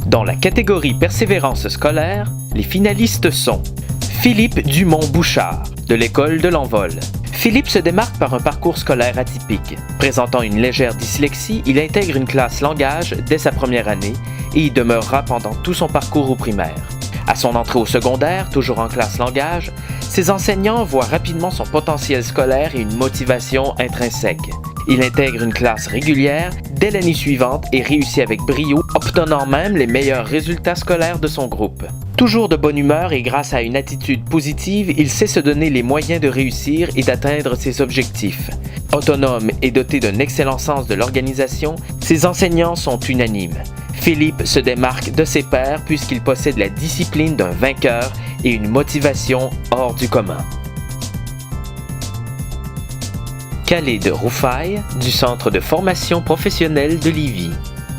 Dans la catégorie persévérance scolaire, les finalistes sont Philippe Dumont-Bouchard, de l'école de l'Envol. Philippe se démarque par un parcours scolaire atypique. Présentant une légère dyslexie, il intègre une classe langage dès sa première année et y demeurera pendant tout son parcours au primaire. À son entrée au secondaire, toujours en classe langage, ses enseignants voient rapidement son potentiel scolaire et une motivation intrinsèque. Il intègre une classe régulière dès l'année suivante et réussit avec brio, obtenant même les meilleurs résultats scolaires de son groupe. Toujours de bonne humeur et grâce à une attitude positive, il sait se donner les moyens de réussir et d'atteindre ses objectifs. Autonome et doté d'un excellent sens de l'organisation, ses enseignants sont unanimes. Philippe se démarque de ses pairs puisqu'il possède la discipline d'un vainqueur et une motivation hors du commun. Khalid Roufaï, du Centre de formation professionnelle de Lévis.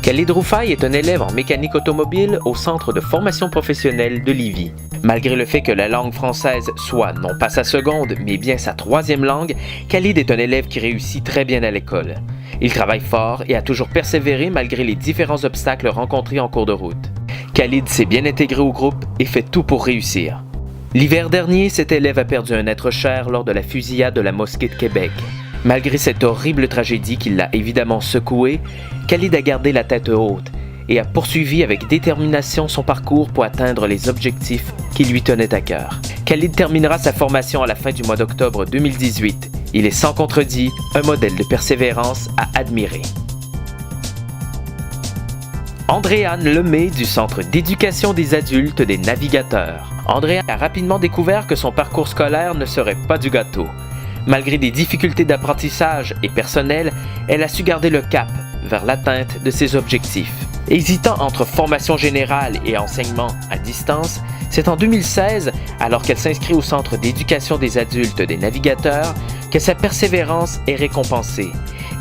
Khalid Roufaï est un élève en mécanique automobile au Centre de formation professionnelle de Lévis. Malgré le fait que la langue française soit non pas sa seconde, mais bien sa troisième langue, Khalid est un élève qui réussit très bien à l'école. Il travaille fort et a toujours persévéré malgré les différents obstacles rencontrés en cours de route. Khalid s'est bien intégré au groupe et fait tout pour réussir. L'hiver dernier, cet élève a perdu un être cher lors de la fusillade de la mosquée de Québec. Malgré cette horrible tragédie qui l'a évidemment secoué, Khalid a gardé la tête haute et a poursuivi avec détermination son parcours pour atteindre les objectifs qui lui tenaient à cœur. Khalid terminera sa formation à la fin du mois d'octobre 2018. Il est sans contredit un modèle de persévérance à admirer. Andréane Lemay du Centre d'éducation des adultes des navigateurs. Andréane a rapidement découvert que son parcours scolaire ne serait pas du gâteau. Malgré des difficultés d'apprentissage et personnelles, elle a su garder le cap vers l'atteinte de ses objectifs. Hésitant entre formation générale et enseignement à distance, c'est en 2016, alors qu'elle s'inscrit au Centre d'éducation des adultes des navigateurs, que sa persévérance est récompensée.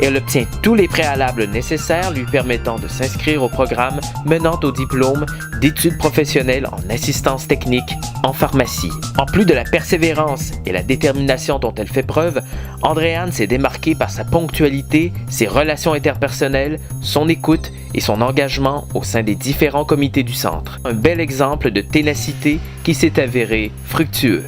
Elle obtient tous les préalables nécessaires lui permettant de s'inscrire au programme menant au diplôme d'études professionnelles en assistance technique en pharmacie. En plus de la persévérance et la détermination dont elle fait preuve, Andréane s'est démarquée par sa ponctualité, ses relations interpersonnelles, son écoute et son engagement au sein des différents comités du centre. Un bel exemple de ténacité qui s'est avéré fructueux.